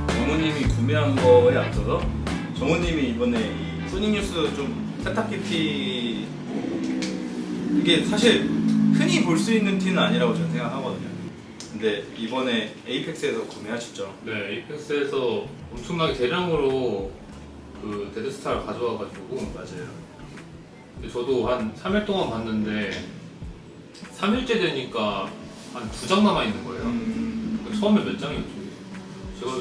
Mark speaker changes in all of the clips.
Speaker 1: 정우님이 구매한 거에 앞서서 정우님이 이번에 이 소닉뉴스 좀 세탁기 티 이게 사실 흔히 볼 수 있는 티는 아니라고 저는 생각하거든요. 근데 이번에 에이펙스에서 구매하셨죠?
Speaker 2: 네, 에이펙스에서 엄청나게 대량으로 그 데드스타를 가져와가지고
Speaker 1: 맞아요.
Speaker 2: 근데 저도 한 3일 동안 봤는데 3일째 되니까 한 2장 남아있는 거예요. 처음에 몇 장이었죠? 제가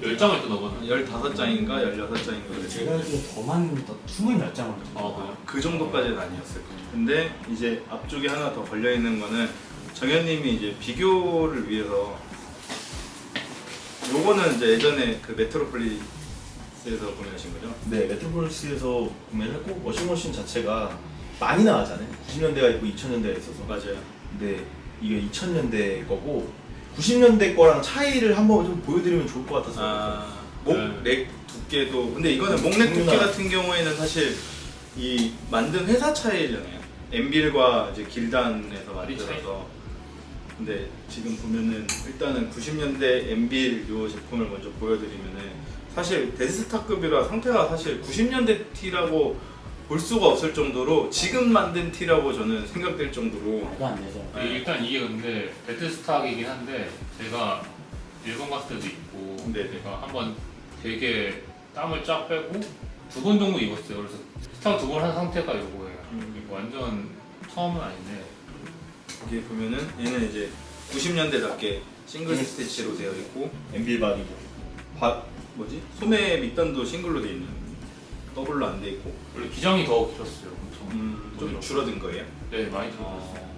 Speaker 2: 10장을 했던 거거든요.
Speaker 1: 15장인가 16장인가 그랬어요.
Speaker 3: 제가 알기로 더 많은 더 20몇 장을
Speaker 2: 그래요?
Speaker 1: 그 정도까지는 아니었을 거예요. 근데 이제 앞쪽에 하나 더 걸려있는 거는 정현님이 이제 비교를 위해서 요거는 이제 예전에 그 메트로폴리스에서 구매하신 거죠?
Speaker 4: 네, 메트로폴리스에서 구매를 했고 워싱머신 자체가 많이 나가잖아요. 90년대가 있고 2000년대가 있어서.
Speaker 1: 맞아요.
Speaker 4: 근데 이게 2000년대 거고 90년대 거랑 차이를 한번 좀 보여드리면 좋을 것 같아서.
Speaker 1: 목넥 두께도 근데 이거는 목넥 두께 같은 경우에는 사실 이 만든 회사 차이잖아요. 엠빌과 이제 길단에서 만들어서. 근데 지금 보면은 일단은 90년대 엠빌 요 제품을 먼저 보여드리면은 사실 데스스타급이라 상태가 사실 90년대 티라고 볼 수가 없을 정도로 지금 만든 티라고 저는 생각될 정도로
Speaker 3: 말도 안 되죠.
Speaker 2: 일단 이게 근데 데드스탁이긴 한데 제가 일본 갔을 때도 있고
Speaker 1: 네네.
Speaker 2: 제가 한번 되게 땀을 쫙 빼고 2번 정도 입었어요. 그래서 스탁 2번 한 상태가 이거예요. 이거 완전 처음은 아닌데
Speaker 1: 여기 보면은 얘는 이제 90년대답게 싱글 스티치로 되어 있고
Speaker 4: 엠빌 바디고.
Speaker 1: 뭐지? 소매 밑단도 싱글로 되어 있는 더블로 안 돼 있고
Speaker 2: 원래 기장이 더 길었어요. 엄청
Speaker 1: 좀 줄어든 거예요?
Speaker 2: 네, 많이 줄었어요.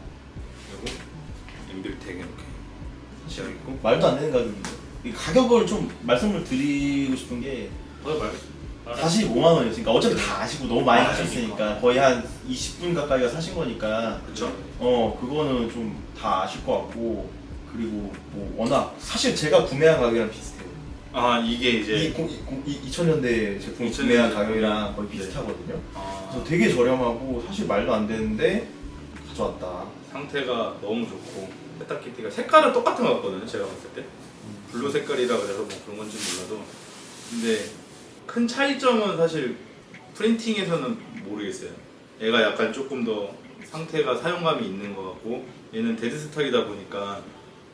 Speaker 1: 그리고 엠빌 택 이렇게 되어 있고
Speaker 4: 말도 안 되는 가격인데. 이 가격을 좀 말씀을 드리고 싶은 게
Speaker 2: 더 말.
Speaker 4: 45만 원이었으니까 어차피 다 아시고 너무 많이 가셨으니까 거의 한 20분 가까이가 사신 거니까
Speaker 1: 그쵸?
Speaker 4: 그거는 좀 다 아실 것 같고 그리고 뭐 워낙 사실 제가 구매한 가격이랑 비슷해요.
Speaker 1: 아 이게 이제
Speaker 4: 2000년대 제품
Speaker 1: 2000년대
Speaker 4: 구매한 가격이랑 거의
Speaker 1: 네.
Speaker 4: 비슷하거든요.
Speaker 1: 아,
Speaker 4: 그래서 되게 저렴하고 사실 말도 안 되는데 가져왔다.
Speaker 1: 상태가 너무 좋고 세탁기티가 색깔은 똑같은 것 같거든요 제가 봤을 때 블루 색깔이라 그래서 뭐 그런 건지 몰라도 근데 큰 차이점은 사실 프린팅에서는 모르겠어요. 얘가 약간 조금 더 상태가 사용감이 있는 것 같고 얘는 데드스탁이다 보니까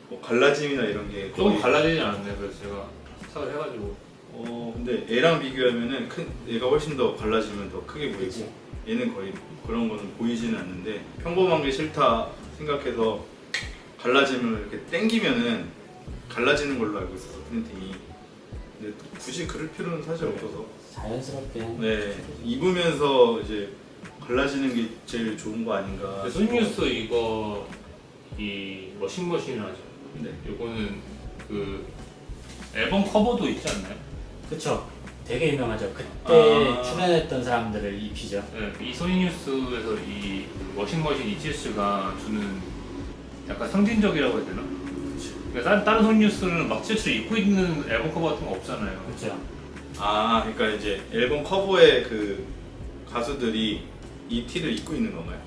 Speaker 1: 뭐 갈라짐이나 이런 게
Speaker 2: 조금 갈라지진 않았네요. 그래서 제가 스탁을 해가지고
Speaker 1: 근데 얘랑 비교하면은 얘가 훨씬 더 갈라지면 더 크게 보이고 얘는 거의 그런 거는 보이지는 않는데 평범한 게 싫다 생각해서 갈라짐을 이렇게 당기면은 갈라지는 걸로 알고 있어서 프린팅이 근데 굳이 그럴 필요는 사실 없어서
Speaker 3: 자연스럽게.
Speaker 1: 네 입으면서 이제 갈라지는 게 제일 좋은 거 아닌가
Speaker 2: 소닉뉴스 이거 이 워싱머신이라죠.
Speaker 1: 네.
Speaker 2: 이거는 그 앨범 커버도 있지 않나요?
Speaker 3: 그쵸. 되게 유명하죠. 그때 출연했던 사람들을 입히죠.
Speaker 2: 네, 이 소닉뉴스에서 이 워싱머신 ETS가 주는 약간 상징적이라고 해야 되나? 그러니까 다른 소닉뉴스는 막 티셔츠를 입고 있는 앨범 커버 같은 거 없잖아요.
Speaker 3: 그쵸.
Speaker 1: 그러니까 이제 앨범 커버에 그 가수들이 이 티를 입고 있는 건가요?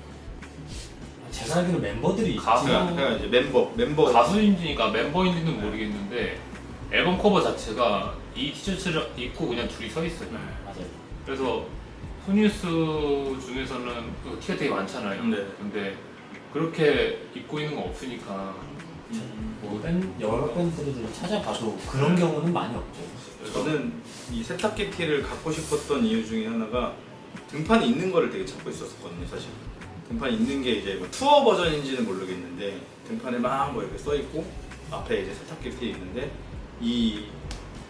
Speaker 3: 제가 알기로 멤버들이
Speaker 2: 가수-
Speaker 3: 있지.
Speaker 1: 그러니까 이제 멤버
Speaker 2: 가수인지니까 멤버인지는 모르겠는데 앨범 커버 자체가 이 티셔츠를 입고 그냥 둘이 서 있어요.
Speaker 3: 맞아요.
Speaker 2: 그래서 소니뉴스 중에서는 그 티가 되게 많잖아요.
Speaker 1: 네.
Speaker 2: 근데 그렇게 입고 있는 거 없으니까
Speaker 3: 뭐 여러 밴드들을 찾아봐도 그런 경우는 많이 없죠.
Speaker 1: 저는 이 세탁기 티를 갖고 싶었던 이유 중에 하나가 등판이 있는 거를 되게 찾고 있었거든요 사실. 등판이 있는 게 이제 뭐 투어 버전인지는 모르겠는데 등판에 막 뭐 이렇게 써 있고 앞에 이제 세탁기 티 있는데 이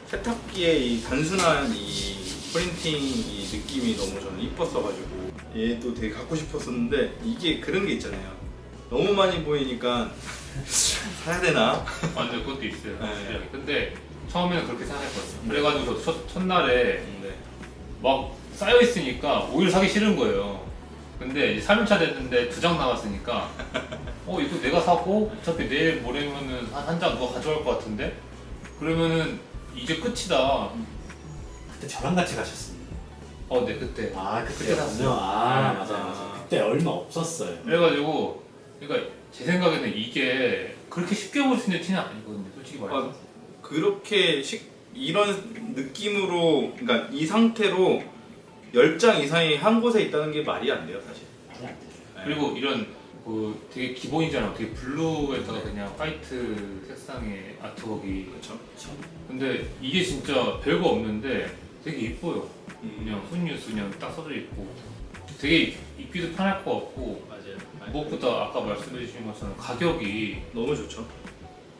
Speaker 1: 세탁기의 이 단순한 이 프린팅 이 느낌이 너무 저는 이뻤어가지고 얘도 되게 갖고 싶었었는데 이게 그런 게 있잖아요. 너무 많이 보이니까 사야 되나?
Speaker 2: 완전 그것도 있어요.
Speaker 1: 네.
Speaker 2: 근데 처음에는 그렇게 생각했거든요. 그래가지고 저 첫날에
Speaker 1: 네.
Speaker 2: 막 쌓여 있으니까 오히려 사기 싫은 거예요. 근데 이제 3일차 됐는데 2장 남았으니까 이거 내가 사고 어차피 내일 모레면은 한 장 누가 가져갈 것 같은데 그러면은 이제 끝이다.
Speaker 3: 그때 저랑 같이 가셨습니다.
Speaker 2: 네 그때.
Speaker 3: 그때
Speaker 2: 그때 샀어요.
Speaker 3: 맞아요. 그때 얼마 없었어요.
Speaker 2: 그래가지고 그러니까 제 생각에는 이게 그렇게 쉽게 볼 수 있는 티는 아니거든요. 솔직히 말해서.
Speaker 1: 그렇게 이런 느낌으로 그러니까 이 상태로 10장 이상이 한 곳에 있다는 게 말이 안 돼요 사실.
Speaker 3: 말이 안 돼요.
Speaker 1: 네.
Speaker 2: 그리고 이런 그 되게 기본이잖아. 되게 블루에다가 그냥 화이트 색상의 아트웍이.
Speaker 1: 그렇죠.
Speaker 2: 근데 이게 진짜 별거 없는데 되게 이뻐요. 그냥 굿뉴스 그냥 딱 써져 있고 되게 입기도 편할 것 같고
Speaker 1: 맞아요.
Speaker 2: 무엇보다 아까 말씀해 주신 것처럼 가격이
Speaker 1: 너무 좋죠.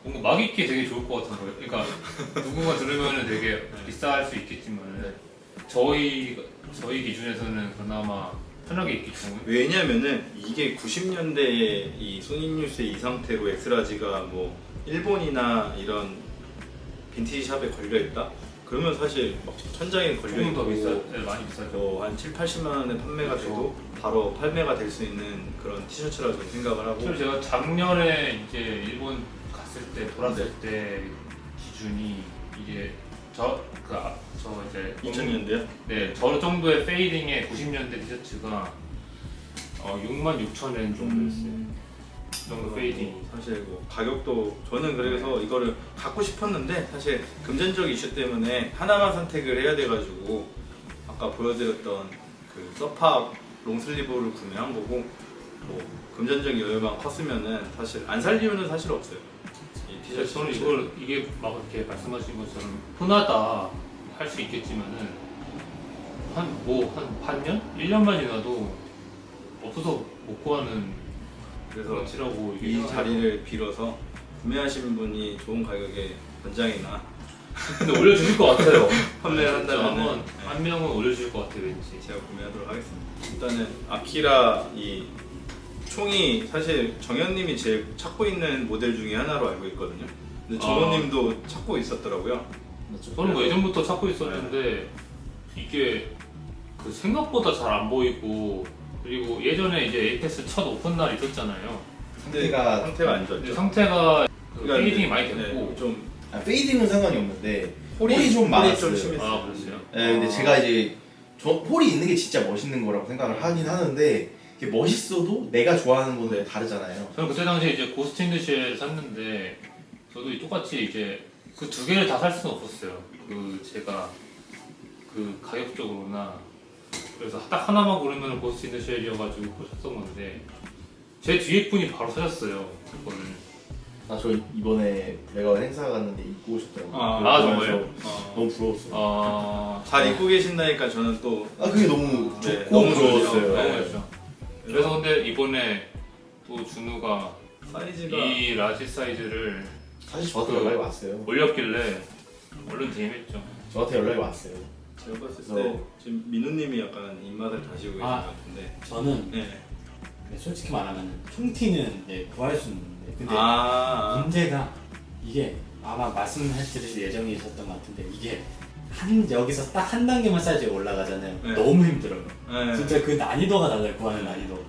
Speaker 2: 뭔가 막 입기 되게 좋을 것 같은 거예요. 그러니까 누군가 들으면 되게 비쌀 수 있겠지만
Speaker 1: 네.
Speaker 2: 저희 기준에서는 그나마 편하게 입기 좋은.
Speaker 1: 왜냐면은 이게 90년대에 이 소니뉴스의 이 상태로 엑스라지가 뭐 일본이나 이런 빈티지 샵에 걸려 있다. 그러면 사실 막 천장에 걸려
Speaker 2: 조금 더 비싸,
Speaker 1: 있고
Speaker 2: 네, 많이 비싸죠.
Speaker 1: 뭐한 7, 80만 원에 판매가
Speaker 2: 그렇죠.
Speaker 1: 돼도 바로 판매가 될 수 있는 그런 티셔츠라고 저는 생각을 하고.
Speaker 2: 사실 제가 작년에 이제 일본 갔을 때 돌았을 때 기준이 이게 저 이제
Speaker 1: 2000년대요?
Speaker 2: 네, 저 정도의 페이딩의 90년대 티셔츠가 66,000엔 정도였어요. 그 정도 페이딩.
Speaker 1: 사실 뭐 가격도 저는 그래서 이거를 갖고 싶었는데 사실 금전적 이슈 때문에 하나만 선택을 해야 돼가지고 아까 보여드렸던 그 서파 롱슬리브를 구매한 거고 뭐 금전적 여유만 컸으면은 사실 안 살 이유는 사실 없어요. 이 티셔츠
Speaker 2: 저는 이게 막 이렇게 말씀하신 것처럼 흔하다 할 수 있겠지만은 한 반년? 1년만 지나도 없어서 못 구하는
Speaker 1: 그래서
Speaker 2: 그렇지라고 이게
Speaker 1: 이
Speaker 2: 생각해요.
Speaker 1: 자리를 빌어서 구매하시는 분이 좋은 가격에 권장이나
Speaker 2: 근데 올려주실 것 같아요.
Speaker 1: 판매를
Speaker 2: 진짜
Speaker 1: 한다면은
Speaker 2: 한번 한 명은 올려주실 것 같아요, 왠지.
Speaker 1: 제가 구매하도록 하겠습니다. 일단은 아키라 이 총이 사실 정현님이 제일 찾고 있는 모델 중에 하나로 알고 있거든요. 근데 정호님도 찾고 있었더라고요.
Speaker 2: 저는 뭐 예전부터 찾고 있었는데 이게 그 생각보다 잘 안 보이고 그리고 예전에 이제 에이펙스 첫 오픈 날 있었잖아요.
Speaker 4: 상태가
Speaker 1: 상태가 안
Speaker 2: 근데
Speaker 1: 좋았죠.
Speaker 2: 상태가 그
Speaker 1: 그러니까
Speaker 2: 페이딩이 많이
Speaker 1: 네,
Speaker 2: 됐고.
Speaker 1: 좀
Speaker 4: 페이딩은 상관이 없는데 홀이 좀 많았어요.
Speaker 1: 심했어요.
Speaker 2: 아 그랬어요?
Speaker 4: 네, 근데 제가 이제 홀이 있는 게 진짜 멋있는 거라고 생각을 하긴 하는데 이게 멋있어도 내가 좋아하는 거는
Speaker 1: 네.
Speaker 4: 다르잖아요.
Speaker 2: 저는 그때 당시에 이제 고스트 인드 쉘 샀는데 저도 똑같이 이제 그 두 개를 다 살 수는 없었어요. 그 제가 그 가격적으로나 그래서 딱 하나만 고르면 고스트 인드 쉘이어가지고 샀던 건데 제 뒤에 분이 바로 사셨어요. 그거를.
Speaker 4: 저 이번에 메가원 행사 갔는데 입고 오셨더라고요.
Speaker 2: 아,
Speaker 4: 그거
Speaker 2: 정말요?
Speaker 4: 보면서 너무 부러웠어요.
Speaker 1: 잘 입고 계신다니까 저는 또
Speaker 4: 그게 너무
Speaker 1: 네,
Speaker 4: 좋고
Speaker 1: 너무
Speaker 4: 부러웠어요.
Speaker 1: 좋네요.
Speaker 2: 너무
Speaker 1: 네.
Speaker 2: 좋죠. 그래서 근데 이번에 또 준우가
Speaker 1: 사이즈가
Speaker 2: 이 라지 사이즈를
Speaker 4: 사실 저한테 연락이 왔어요.
Speaker 2: 올렸길래 얼른 DM했죠.
Speaker 4: 저한테 연락이 왔어요.
Speaker 1: 제가 봤을 때
Speaker 4: 그래서-
Speaker 1: 지금 민우님이 약간 입맛을 다시고 계신
Speaker 3: 아.
Speaker 1: 것 같은데.
Speaker 3: 저는
Speaker 1: 네.
Speaker 3: 솔직히 말하면 총티는 이제 구할 수 있는데 근데 문제가 이게 아마 말씀해드릴 예정이셨던 것 같은데 이게 여기서 딱 한 단계만 사이즈에 올라가잖아요.
Speaker 1: 네.
Speaker 3: 너무 힘들어요.
Speaker 1: 네.
Speaker 3: 진짜 그 난이도가 달라요. 구하는 난이도.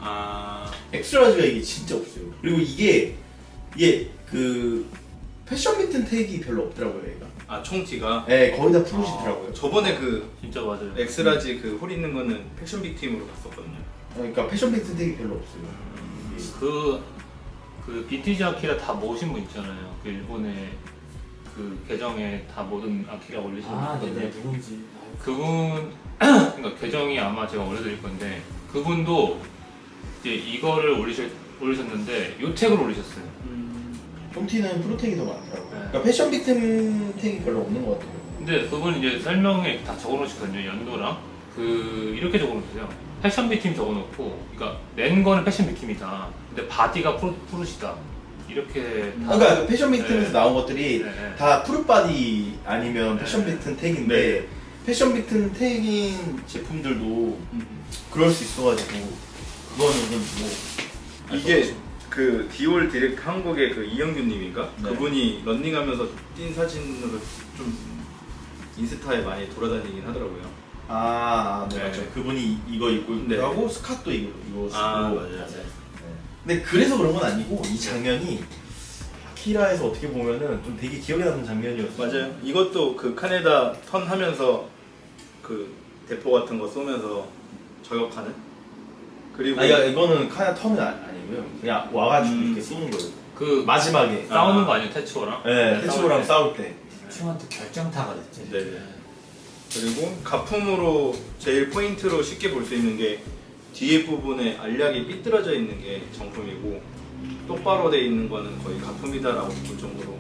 Speaker 4: 엑스라지가 이게 진짜 없어요. 그리고 이게 그 패션 비튼 태그이 별로 없더라고요, 얘가.
Speaker 1: 총티가.
Speaker 4: 네, 거의 다 풀으시더라고요.
Speaker 1: 저번에 그
Speaker 2: 진짜 맞아요.
Speaker 1: 엑스라지 그 홀 있는 거는 패션 빅팀으로 봤었거든요.
Speaker 4: 그러니까 패션 비튼 태그이 별로 없어요.
Speaker 2: 그 비티지 아키라 다 모으신 분 있잖아요. 그 일본의 그 계정에 다 모든 아키라 올리신
Speaker 3: 아,
Speaker 2: 분.
Speaker 3: 네네 누군지.
Speaker 2: 그분 그러니까 계정이 아마 제가 올려드릴 건데 그분도 이제 이거를 올리셨는데 요 태그를 올리셨어요.
Speaker 4: 홈티는 프로텍이 더 많더라고요.
Speaker 2: 네.
Speaker 4: 그러니까 패션 비튼 태그이 별로 없는 것 같아요.
Speaker 2: 근데 그분 이제 설명에 다 적어놓으시거든요. 연도랑 그 이렇게 적어놓으세요. 패션 비팀 적어놓고, 그러니까 낸 거는 패션 비팀이다. 근데 바디가 푸르시다. 이렇게 다.
Speaker 4: 그러니까 패션 비튼에서
Speaker 2: 네.
Speaker 4: 나온 것들이
Speaker 2: 네.
Speaker 4: 다 푸르바디 아니면 패션
Speaker 2: 네.
Speaker 4: 비튼 태그인데
Speaker 1: 네.
Speaker 4: 패션 비튼 태그인 제품들도 그럴 수 있어가지고 그거는 뭐
Speaker 1: 이게 그 디올 디렉 한국의 그 이영규님인가?
Speaker 4: 네.
Speaker 1: 그분이 런닝하면서 뛴 사진으로 좀 인스타에 많이 돌아다니긴 하더라고요.
Speaker 4: 네,
Speaker 2: 네.
Speaker 4: 맞죠. 그분이 이거 입고
Speaker 1: 네.
Speaker 4: 하고 스카트도 이거 쓰고.
Speaker 1: 맞아요.
Speaker 4: 네. 근데 그래서 그런 건 아니고 이 장면이 아키라에서 어떻게 보면은 좀 되게 기억에 남는 장면이었어요.
Speaker 1: 맞아요. 이것도 그 카네다 턴 하면서 그 대포 같은 거 쏘면서 저격하는. 그리고
Speaker 4: 이거는 카야 턴은 아니고요. 그냥 와가지고 이렇게 쏘는 거예요.
Speaker 2: 그
Speaker 4: 마지막에
Speaker 2: 싸우는 거 아니에요? 태츠오랑?
Speaker 4: 네, 태츠오랑 싸울 때.
Speaker 3: 춤한테 결정타가 됐죠.
Speaker 1: 네네. 그리고 가품으로 제일 포인트로 쉽게 볼 수 있는 게 뒤에 부분에 알약이 삐뚤어져 있는 게 정품이고 똑바로 돼 있는 거는 거의 가품이다라고 볼 정도로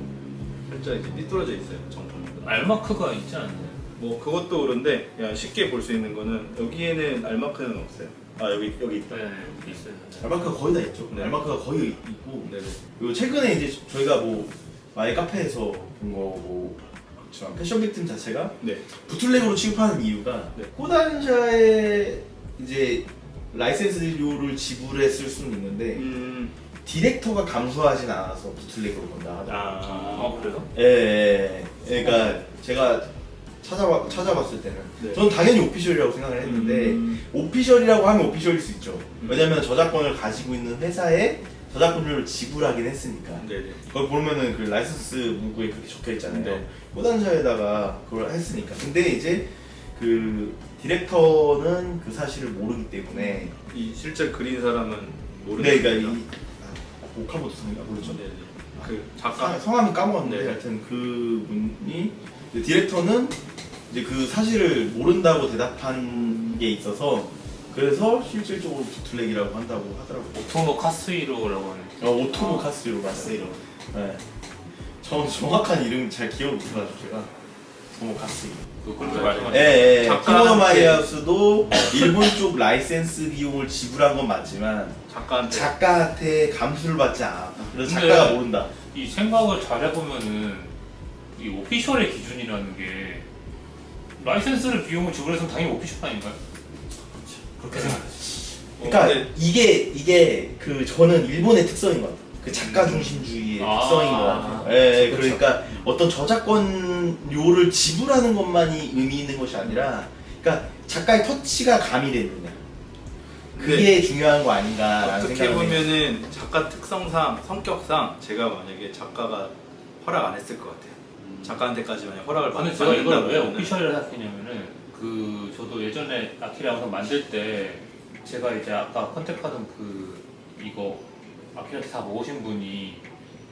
Speaker 1: 살짝 이제 삐뚤어져 있어요 정품은.
Speaker 2: 알마크가 있지 않나요?
Speaker 1: 뭐 그것도 그런데 그냥 쉽게 볼 수 있는 거는 여기에는 알마크는 없어요. 아 여기 있다.
Speaker 2: 네, 있어요.
Speaker 4: 알마크가 거의 다 있죠.
Speaker 1: 네.
Speaker 4: 알마크가 거의 있고.
Speaker 1: 네네.
Speaker 4: 그리고 최근에 이제 저희가 뭐 마의 카페에서 본 거고 그렇지만 패션 빅팀 자체가
Speaker 1: 네.
Speaker 4: 부틀렉으로 취급하는 이유가
Speaker 1: 네.
Speaker 4: 코단샤의 이제 라이센스료를 지불했을 수는 있는데 디렉터가 감수하진 않아서 부틀렉으로 건다 하더라고요.
Speaker 2: 그래요?
Speaker 4: 예. 그러니까 제가 찾아봤을 때는
Speaker 1: 네.
Speaker 4: 저는 당연히 오피셜이라고 생각을 했는데 오피셜이라고 하면 오피셜일 수 있죠. 왜냐면 저작권을 가지고 있는 회사에 저작권료를 지불하긴 했으니까.
Speaker 1: 네네.
Speaker 4: 그걸 보면은 그 라이선스 문구에 그렇게 적혀 있잖아요.
Speaker 1: 네.
Speaker 4: 코단샤에다가 그걸 했으니까. 근데 이제 그 디렉터는 그 사실을 모르기 때문에.
Speaker 1: 이 실제 그린 사람은 모르는.
Speaker 4: 네, 그러니까 이 오카모토 상인가 모르죠.
Speaker 1: 네네. 그 작가.
Speaker 4: 성함이 까먹었는데
Speaker 1: 네.
Speaker 4: 하여튼 그 분이 이제 디렉터는 이제 그 사실을 모른다고 대답한 게 있어서 그래서 실질적으로 부틀렉이라고 한다고 하더라고요.
Speaker 2: 오토모 카스이로라고 하는.
Speaker 4: 오토모 카스로 맞세요. 네. 저 정확한 이름 잘 기억 못해가지고 제가 오토모 카스.
Speaker 2: 그렇게
Speaker 1: 네.
Speaker 2: 말씀하셨죠.
Speaker 4: 예, 예.
Speaker 1: 작가한테-
Speaker 4: 키모노 마이하우스도 일본 쪽 라이센스 비용을 지불한 건 맞지만
Speaker 1: 작가한테.
Speaker 4: 작가한테 감수를 받지 않아. 그래서
Speaker 2: 근데-
Speaker 4: 작가가 모른다.
Speaker 2: 이 생각을 잘 해보면은 이 오피셜의 기준이라는 게 라이센스를 비용을 지불해서 당연히 오피셜 아닌가요?
Speaker 3: 그렇게 생각해요.
Speaker 4: 그러니까
Speaker 1: 근데
Speaker 4: 이게 그 저는 일본의 특성인 것 같아요. 그 작가 중심주의의 특성인 것 같아요. 예,
Speaker 3: 그렇죠.
Speaker 4: 그러니까 어떤 저작권료를 지불하는 것만이 의미 있는 것이 아니라, 그러니까 작가의 터치가 가미되느냐. 그게 중요한 거 아닌가라는
Speaker 1: 어떻게
Speaker 4: 생각을 해요.
Speaker 1: 보면은 작가 특성상 성격상 제가 만약에 작가가 허락 안 했을 것 같아요. 작가한테까지 만약 허락을
Speaker 2: 근데
Speaker 1: 받는다고
Speaker 2: 제가 이걸 왜
Speaker 1: 하면은
Speaker 2: 오피셜을 생각했냐면은 그 저도 예전에 아키라 영상 만들 때 제가 이제 아까 컨택하던 그 이거 아키라 다 모으신 분이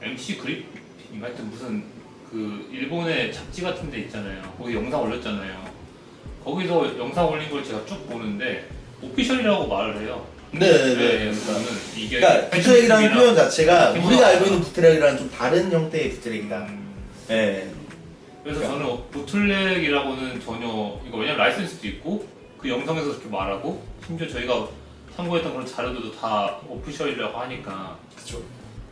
Speaker 2: MC 그립인가 하여튼 무슨 그 일본의 잡지 같은 데 있잖아요. 거기 영상 올렸잖아요. 거기서 영상 올린 걸 제가 쭉 보는데 오피셜이라고 말을 해요.
Speaker 4: 네네네.
Speaker 2: 저는 이게
Speaker 4: 그러니까 부트랙이라는
Speaker 2: 패션이랑
Speaker 4: 표현 자체가
Speaker 2: 기본으로
Speaker 4: 우리가 알고
Speaker 2: 알아.
Speaker 4: 있는 부트랙이랑 좀 다른 형태의 부트랙이다. 예.
Speaker 2: 그래서 저는 보틀렉이라고는 전혀 이거 왜냐면 라이센스도 있고 그 영상에서 그렇게 말하고 심지어 저희가 참고했던 그런 자료들도 다 오피셜이라고 하니까
Speaker 4: 그렇죠.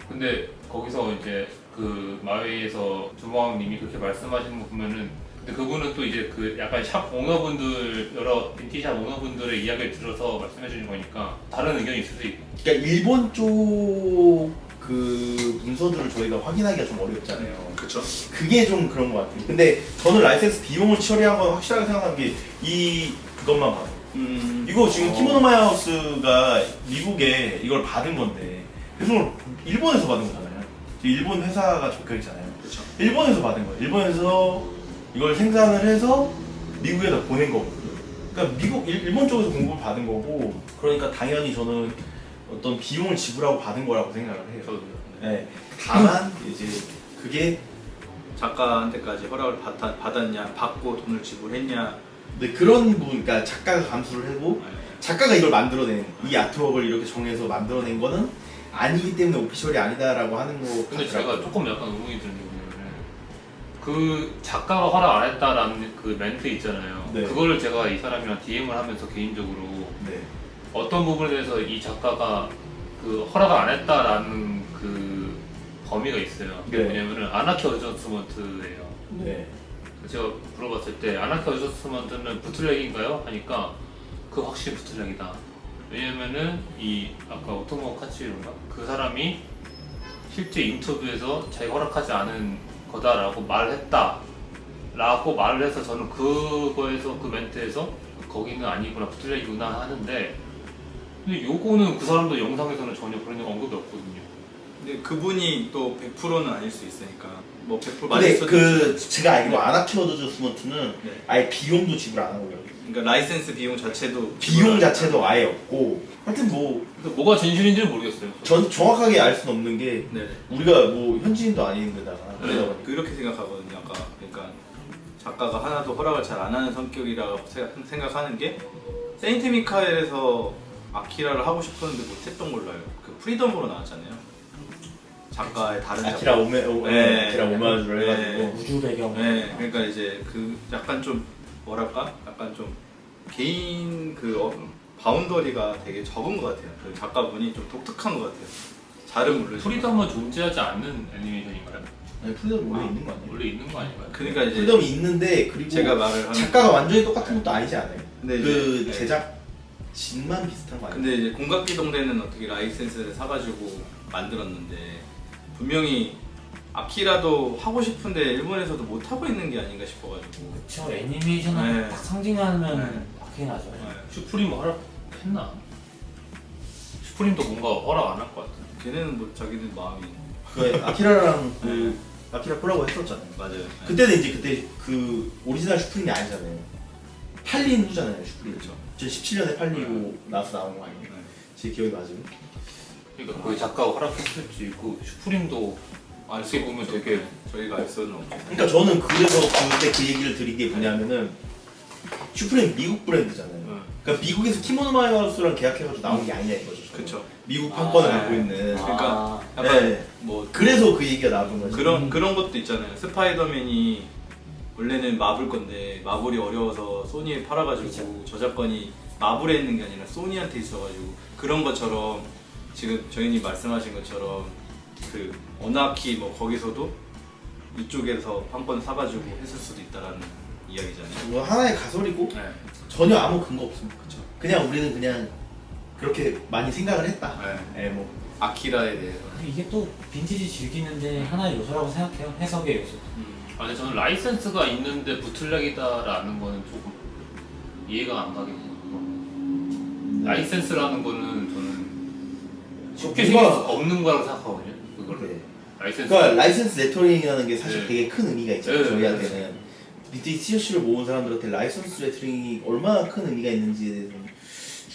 Speaker 2: 근데 거기서 이제 그 마웨이에서 조모왕님이 그렇게 말씀하시는 거 보면은 근데 그분은 또 이제 그 약간 샵 오너분들 여러 빈티샵 오너분들의 이야기를 들어서 말씀해 주는 거니까 다른 의견이 있을 수 있고
Speaker 4: 그러니까 일본 쪽 그 문서들을 저희가 확인하기가 좀 어렵잖아요.
Speaker 1: 그쵸.
Speaker 4: 그게 좀 그런 것 같아요. 근데 저는 라이센스 비용을 처리한 건 확실하게 생각하는 게 그것만 봐요. 이거 지금 키모노 마이하우스가 미국에 이걸 받은 건데 그래서 일본에서 받은 거잖아요. 일본 회사가 적혀 있잖아요.
Speaker 1: 그쵸.
Speaker 4: 일본에서 받은 거예요. 일본에서 이걸 생산을 해서 미국에다 보낸 거거든요. 그러니까 일본 쪽에서 공급을 받은 거고 그러니까 당연히 저는 어떤 비용을 지불하고 받은 거라고 생각을 해요.
Speaker 2: 저도
Speaker 4: 네. 다만 이제 그게
Speaker 1: 작가한테까지 허락을 받았냐, 받고 돈을 지불했냐.
Speaker 4: 근데 그런 부분, 그러니까 작가가 감수를 하고 작가가 이걸 만들어낸 이 아트웍을 이렇게 정해서 만들어낸 거는 아니기 때문에 오피셜이 아니다라고 하는 거.
Speaker 2: 근데 제가 조금 약간 의문이 드는 게 뭐냐면 그 작가가 허락 안 했다라는 그 멘트 있잖아요.
Speaker 4: 네.
Speaker 2: 그거를 제가 이 사람이랑 DM을 하면서 개인적으로
Speaker 4: 네.
Speaker 2: 어떤 부분에 대해서 이 작가가 그 허락을 안 했다라는 그 범위가 있어요. 그게
Speaker 4: 네.
Speaker 2: 뭐냐면은 아나키 어저스먼트예요.
Speaker 4: 네.
Speaker 2: 제가 물어봤을 때 아나키 어저스먼트는 부트렉인가요? 하니까 그 확실히 부트렉이다. 왜냐면은 이 아까 오토모 카츠히로인가 그 사람이 실제 인터뷰에서 자기 허락하지 않은 거다라고 말을 했다. 라고 말을 해서 저는 그거에서 그 멘트에서 거기는 아니구나 부트렉이구나 하는데 근데 요거는 그 사람도 영상에서는 전혀 그런 언급이 없거든요.
Speaker 1: 근데 그분이 또 100%는 아닐 수 있으니까 뭐 100%
Speaker 4: 근데
Speaker 1: 맞을 수도
Speaker 4: 그
Speaker 1: 있지.
Speaker 4: 제가 알기로 아나키 어드저스먼트는
Speaker 1: 네.
Speaker 4: 아예 비용도 지불 안 하고요.
Speaker 1: 그러니까 라이센스 비용 자체도
Speaker 4: 비용 자체도 아예 없고 하여튼 뭐
Speaker 2: 그래서 뭐가 진실인지는 모르겠어요.
Speaker 4: 전 정확하게 알 수는 없는 게
Speaker 1: 네.
Speaker 4: 우리가 뭐 현지인도 아닌데다가 그러다 보니까
Speaker 1: 그렇게 생각하거든요. 아까 보니까 작가가 하나도 허락을 잘 안 하는 성격이라고 생각하는 게 세인트 미카엘에서 아키라를 하고 싶었는데 못했던 걸로 알고 그 프리덤으로 나왔잖아요. 작가의 다른
Speaker 4: 아키라
Speaker 1: 작품.
Speaker 4: 아키라 오마주를 해가지고
Speaker 3: 우주 배경.
Speaker 1: 네, 그러니까 이제 그 약간 좀 뭐랄까, 약간 좀 개인 바운더리가 되게 적은 것 같아요. 그 작가분이 좀 독특한 것 같아요. 잘은 모르지만.
Speaker 2: 프리덤은 존재하지 않는 애니메이션인가요?
Speaker 4: 아니 프리덤 원래 있는 거 아니에요?
Speaker 2: 원래 있는 거 아닌가요?
Speaker 1: 그러니까 이제
Speaker 4: 프리덤이 있는데 그리고
Speaker 1: 제가 말을 하는
Speaker 4: 작가가 완전히 똑같은 것도 아니지 않아요?
Speaker 1: 근데
Speaker 4: 그
Speaker 1: 이제-
Speaker 4: 제작진만 비슷한 거 아니에요?
Speaker 1: 근데 이제 공각기동대는 어떻게 라이센스를 사가지고 만들었는데 분명히 아키라도 하고 싶은데 일본에서도 못 하고 있는 게 아닌가 싶어가지고.
Speaker 3: 그쵸, 애니메이션을
Speaker 1: 네.
Speaker 3: 딱 상징하면
Speaker 1: 네.
Speaker 3: 아키나죠.
Speaker 2: 슈프림 허락했나? 슈프림도 뭔가 허락 안 할 것 같은데.
Speaker 1: 걔네는 뭐 자기들 마음이
Speaker 4: 그 아키라랑 그 아키라 콜라보 했었잖아요.
Speaker 1: 맞아요.
Speaker 4: 그때는 이제 그때 그 오리지널 슈프림이 아니잖아요. 팔린 후잖아요, 슈프림.
Speaker 1: 그렇죠.
Speaker 4: 2017년에 팔리고 나서 나온 거 아니에요?
Speaker 1: 네.
Speaker 4: 제 기억이 맞으면.
Speaker 2: 그러니까 거의 작가가 허락했을지 그 슈프림도 알게 보면 되게
Speaker 1: 저희가 알 수는 없죠.
Speaker 4: 그러니까 저는 그래서 그때 그 얘기를 드린 게 뭐냐면은 슈프림 미국 브랜드잖아요. 그러니까 미국에서 키모노 마이하우스랑 계약해가지고 나온 게 아니냐 이거죠.
Speaker 1: 그쵸.
Speaker 4: 미국 판권을
Speaker 1: 아,
Speaker 4: 갖고 있는.
Speaker 1: 그러니까
Speaker 3: 아,
Speaker 1: 약간
Speaker 4: 네.
Speaker 1: 뭐
Speaker 4: 그래서 그 얘기가 나온 거죠.
Speaker 1: 그런 것도 있잖아요. 스파이더맨이 원래는 마블 건데 마블이 어려워서 소니에 팔아가지고
Speaker 3: 그쵸.
Speaker 1: 저작권이 마블에 있는 게 아니라 소니한테 있어가지고 그런 것처럼 지금 저희님 말씀하신 것처럼 그 어나키 뭐 거기서도 이쪽에서 판권 사가지고 했을 수도 있다라는 이야기잖아요.
Speaker 4: 뭐 하나의 가설이고
Speaker 1: 네.
Speaker 4: 전혀 아무 근거 없습니다.
Speaker 1: 그쵸.
Speaker 4: 그냥 우리는 그냥 그렇게 많이 생각을 했다.
Speaker 1: 네.
Speaker 4: 네, 뭐
Speaker 1: 아키라에 대해서.
Speaker 3: 이게 또 빈티지 즐기는데 하나의 요소라고 생각해요. 해석의 요소.
Speaker 2: 아니 저는 라이센스가 있는데 부틀렉이다라는 거는 조금 이해가 안 가긴 해요. 라이센스라는 거는 저는 쉽게 생길 수 없는 거라고 생각하거든요. 그걸
Speaker 4: 네.
Speaker 2: 라이센스.
Speaker 4: 그러니까 라이센스 레터링이라는 게 사실
Speaker 2: 네.
Speaker 4: 되게 큰 의미가 있잖아요.
Speaker 2: 네,
Speaker 4: 저희한테는 밑에 TOC를 모은 사람들한테 라이센스 레터링이 얼마나 큰 의미가 있는지에 대해서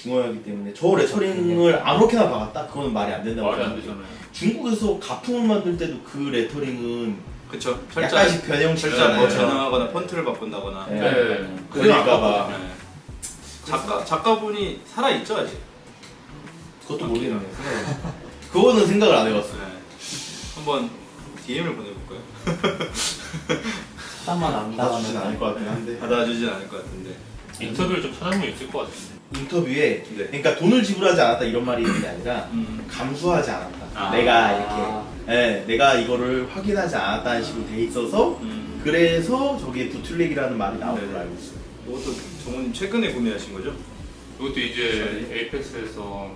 Speaker 4: 중요하기 때문에 저 레터링을 아무렇게나 박았다? 그거는 말이 안 된다고
Speaker 2: 말이 안
Speaker 4: 생각해요.
Speaker 2: 되잖아요.
Speaker 4: 중국에서 가품을 만들 때도 그 레터링은
Speaker 1: 그쵸. 철자
Speaker 4: 약간씩
Speaker 1: 철자
Speaker 4: 변형시키잖아요.
Speaker 1: 변형하거나 폰트를 바꾼다거나.
Speaker 4: 네.
Speaker 2: 네.
Speaker 4: 그러니까
Speaker 1: 네. 작가분이 살아 있죠 아직.
Speaker 4: 그것도 모르겠네요. 그거는 생각을 안 해봤어요.
Speaker 1: 네. 한번 DM을 보내볼까요?
Speaker 3: 사람만 안
Speaker 4: 받아주진
Speaker 3: 나가면
Speaker 4: 않을 것 같긴 한데
Speaker 1: 받아주진 않을 것 같은데.
Speaker 2: 인터뷰를 좀 찾아보면 있을 것 같은데.
Speaker 4: 인터뷰에
Speaker 1: 네.
Speaker 4: 그러니까 돈을 지불하지 않았다 이런 말이 있는 게 아니라 감수하지 않았다.
Speaker 1: 아.
Speaker 4: 내가 이렇게 내가 이거를 확인하지 않았다는 식으로 돼 있어서 그래서 저게 부틀렉이라는 말이 나온 걸로
Speaker 1: 네.
Speaker 4: 알고 있어요.
Speaker 1: 이것도 정훈님 최근에 구매하신 거죠?
Speaker 2: 이것도 이제 에이펙스에서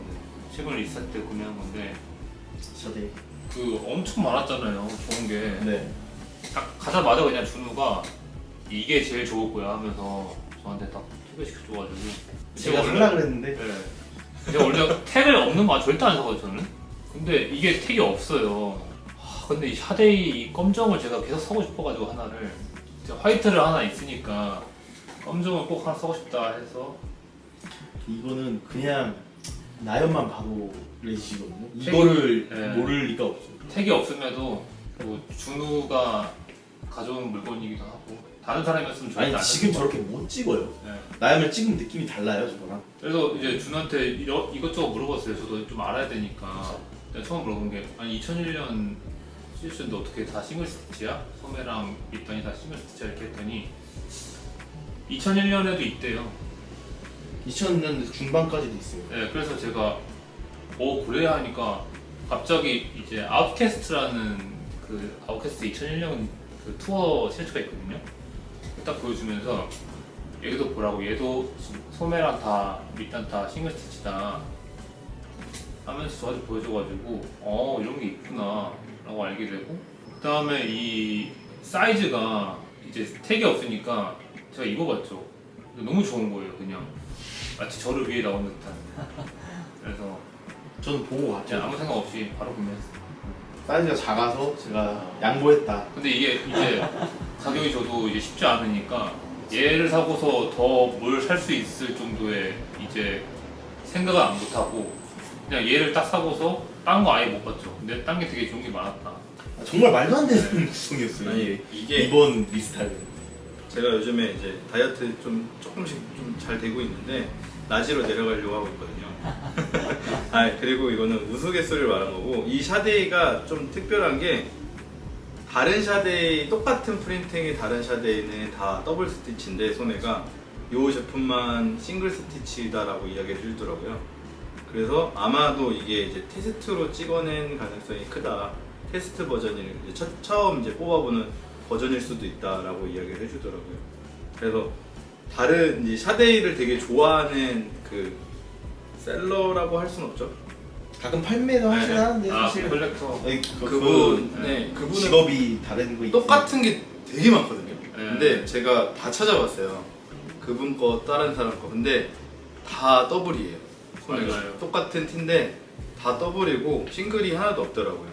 Speaker 2: 최근 리사 때 구매한 건데
Speaker 4: 저도
Speaker 2: 그 엄청 많았잖아요. 좋은 게.
Speaker 4: 네.
Speaker 2: 딱 가자마자 그냥 준우가 이게 제일 좋을 거야 하면서 저한테 딱 소개시켜줘가지고
Speaker 4: 제가 살라 그랬는데
Speaker 2: 네. 제가 원래 택을 없는 거 절대 안 사거든요 저는. 근데 이게 택이 없어요. 근데 이 샤데이 이 검정을 제가 계속 사고 싶어가지고 하나를 화이트를 하나 있으니까 검정을 꼭 하나 사고 싶다 해서
Speaker 4: 이거는 그냥 나연만 봐도 레지거든요.
Speaker 2: 책이-
Speaker 4: 이거를
Speaker 2: 네.
Speaker 4: 모를 리가 없어요.
Speaker 2: 택이 없음에도 뭐 준우가 가져온 물건이기도 하고 다른 사람이었으면 절대
Speaker 4: 아니
Speaker 2: 안
Speaker 4: 지금
Speaker 2: 했을 것
Speaker 4: 저렇게 못 찍어요.
Speaker 2: 같아요. 네.
Speaker 4: 나연을 찍으면 느낌이 달라요 저거랑.
Speaker 2: 그래서 이제 준한테 이것저것 물어봤어요. 저도 좀 알아야 되니까. 내가 처음 물어본 게 아니 2001년 시즌인데 어떻게 다 싱글 스티치야? 소매랑 밑단이 다 싱글 스티치야 이렇게 했더니 2001년에도 있대요.
Speaker 4: 2000년 중반까지도 있어요.
Speaker 2: 네, 그래서 제가 그래야 하니까 갑자기 이제 아웃캐스트라는 그 아웃캐스트 2001년 그 투어 실츠가 있거든요. 딱 보여주면서 얘도 보라고 얘도 소매랑 다 밑단 다 싱글 스티치다 하면서 저한테 보여줘가지고 이런 게 있구나 라고 알게 되고 그 다음에 이 사이즈가 이제 택이 없으니까 제가 입어봤죠. 근데 너무 좋은 거예요. 그냥 마치 저를 위해 나온 듯한. 그래서
Speaker 4: 저는 보고 갔죠.
Speaker 2: 그냥 아무 생각 없이 바로 구매했어요.
Speaker 4: 사이즈가 작아서 제가 양보했다.
Speaker 2: 근데 이게 이제 가격이 저도 이제 쉽지 않으니까 얘를 사고서 더 뭘 살 수 있을 정도의 이제 생각을 안 못하고 그냥 얘를 딱 사고서 딴 거 아예 못 봤죠. 근데 딴 게 되게 좋은 게 많았다.
Speaker 4: 정말 말도 안 되는 구성이었어요.
Speaker 1: 아니 이게
Speaker 4: 이번 리스타일은.
Speaker 1: 제가 요즘에 이제 다이어트 좀 조금씩 좀 잘 되고 있는데 나지로 내려가려고 하고 있거든요. 아 그리고 이거는 우스갯소리를 말한 거고 이 샤데이가 좀 특별한 게 다른 샤데이 똑같은 프린팅의 다른 샤데이는 다 더블 스티치인데 소매가 이 제품만 싱글 스티치다라고 이야기를 해주더라고요. 그래서 아마도 이게 이제 테스트로 찍어낸 가능성이 크다. 테스트 버전일 이제 처음 이제 뽑아보는 버전일 수도 있다라고 이야기를 해주더라고요. 그래서 다른 이제 샤데이를 되게 좋아하는 그 셀러라고 할 수는 없죠.
Speaker 4: 가끔 판매도 하긴
Speaker 1: 네.
Speaker 4: 하는데
Speaker 2: 아,
Speaker 4: 사실
Speaker 2: 컬렉터.
Speaker 4: 아니,
Speaker 1: 그분은
Speaker 4: 직업이 다른 거 있지.
Speaker 1: 똑같은 게 되게 많거든요.
Speaker 2: 네.
Speaker 1: 근데 제가 다 찾아봤어요. 그분 거, 다른 사람 거. 근데 다 더블이에요. 소매가.
Speaker 2: 맞아요.
Speaker 1: 똑같은 티인데 다 더블이고 싱글이 하나도 없더라고요.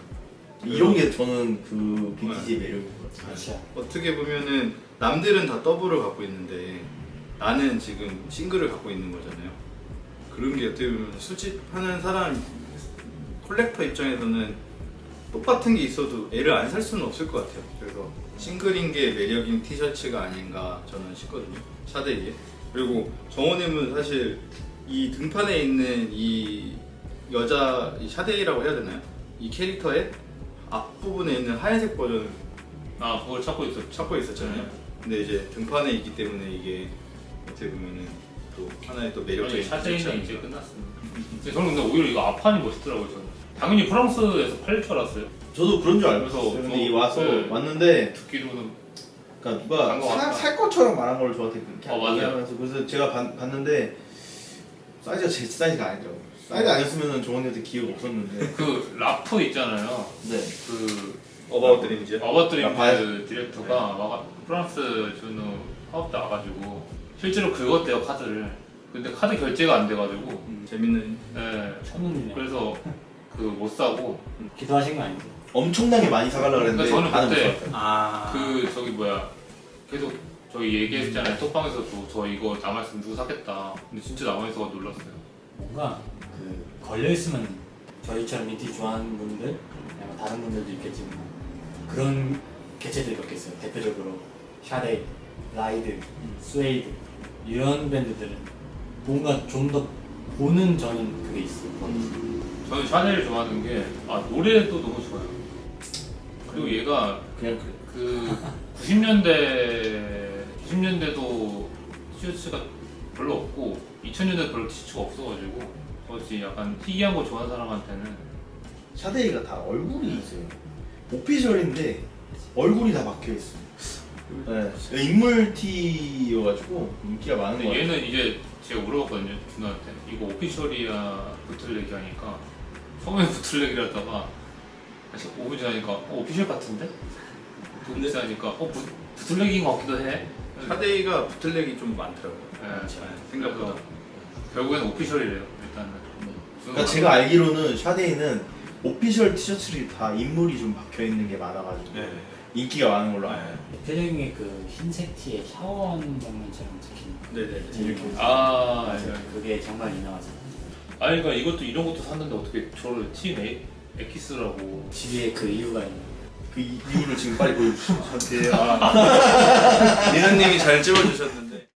Speaker 4: 이런 게 저는 그 빈티지의 매력인 것 같아요.
Speaker 3: 그렇죠.
Speaker 1: 어떻게 보면은 남들은 다 더블을 갖고 있는데 나는 지금 싱글을 갖고 있는 거잖아요. 그런 게 어떻게 보면 수집하는 사람 콜렉터 입장에서는 똑같은 게 있어도 애를 안 살 수는 없을 것 같아요. 그래서 싱글인 게 매력인 티셔츠가 아닌가 저는 싶거든요. 샤데이에. 그리고 정원님은 사실 이 등판에 있는 이 여자 이 샤데이라고 해야 되나요? 이 캐릭터의 앞부분에 있는 하얀색 버전을
Speaker 2: 아, 그걸 찾고 있었죠.
Speaker 1: 찾고 있었잖아요.
Speaker 2: 네.
Speaker 1: 근데 이제 등판에 있기 때문에 이게 어떻게 보면은 또 하나의 또 매력적인
Speaker 2: 샤제이는
Speaker 1: 티셔츠
Speaker 2: 이제 끝났습니다. 근데 저는 근데 오히려 이거 앞판이 멋있더라고요. 저는. 당연히 프랑스에서 팔릴 줄 알았어요.
Speaker 4: 저도 그런 줄 알고
Speaker 2: 그래서
Speaker 4: 있었어요. 근데 이
Speaker 2: 저-
Speaker 4: 와서
Speaker 2: 네.
Speaker 4: 왔는데
Speaker 2: 듣기로는
Speaker 4: 그러니까 누가
Speaker 2: 간것 같다.
Speaker 4: 살 것처럼 말한 걸 저한테 그렇게
Speaker 2: 맞아요.
Speaker 4: 얘기하면서 그래서 제가 봤는데 사이즈가 제 사이즈가 아니더라고요. 사이즈 아니었으면 정원이한테 기회가 없었는데.
Speaker 2: 그 라프 있잖아요.
Speaker 4: 네.
Speaker 2: 그
Speaker 1: 어바웃 드림즈.
Speaker 2: 어바드림즈 디렉터가 프랑스 준우 사업자 와가지고 실제로 긁었대요 카드를. 근데 카드 결제가 안 돼가지고
Speaker 1: 재밌는
Speaker 2: 네.
Speaker 3: 천운이네.
Speaker 2: 그래서 그 못 사고
Speaker 3: 기도하신 거 아니죠?
Speaker 4: 엄청나게 많이 사가려고 그랬는데
Speaker 2: 그러니까 저는
Speaker 4: 다는
Speaker 2: 그때
Speaker 4: 못 샀어요.
Speaker 1: 아
Speaker 2: 그 저기 뭐야 계속 저희 얘기했잖아요 톡방에서도 저 이거 남아있으면 누구 사겠다. 근데 진짜 남아있어서 놀랐어요.
Speaker 3: 뭔가 그 걸려 있으면 저희처럼 민티 좋아하는 분들, 아니면 다른 분들도 있겠지만 그런 개체들이 몇 개 있어요. 대표적으로 샤데이, 라이드, 스웨이드 이런 밴드들은 뭔가 좀 더 보는 저는 그게 있어요.
Speaker 2: 저는 샤넬을 좋아하는 게 노래도 너무 좋아요. 그리고 얘가
Speaker 4: 그냥 그래.
Speaker 2: 그 90년대도 티셔츠가 별로 없고 2000년대 별로 티셔츠가 없어가지고 그렇지 약간 희귀한 거 좋아하는 사람한테는
Speaker 4: 샤데이가 다 얼굴이 있어요. 오피셜인데 얼굴이 다 박혀 있어요. 네. 인물 티여가지고 인기가 많은 거
Speaker 2: 근데
Speaker 4: 같아요.
Speaker 2: 얘는 이제 제가 물어봤거든요 준호한테 이거 오피셜이야 부틀렉이 하니까 처음에 부틀렉이라다가 다시 5분 지나니까 오피셜 같은데?
Speaker 1: 근데-
Speaker 2: 하니까 부틀렉인 것 같기도 해.
Speaker 1: 샤데이가 부틀렉이 좀 많더라고요.
Speaker 2: 네.
Speaker 1: 생각보다.
Speaker 2: 그래서 결국엔 오피셜이래요 일단은.
Speaker 4: 그러니까 제가 알기로는 샤데이는 오피셜 티셔츠들이 다 인물이 좀 박혀 있는 게 많아가지고
Speaker 1: 네.
Speaker 4: 인기가 많은 걸로 알아요.
Speaker 3: 대표적인 게 그 흰색 티에 샤워하는 장면처럼 찍힌
Speaker 1: 네네네.
Speaker 3: 이렇게
Speaker 2: 맞아요.
Speaker 3: 그게 정말 유명하잖아요.
Speaker 2: 아니 그러니까 이것도 이런 것도 샀는데 어떻게 저를 팀 에키스라고.
Speaker 3: 집에 그 이유가 있는.
Speaker 4: 그 이유를 지금 빨리 보여주시죠.
Speaker 1: 리나님이 잘 찍어주셨는데.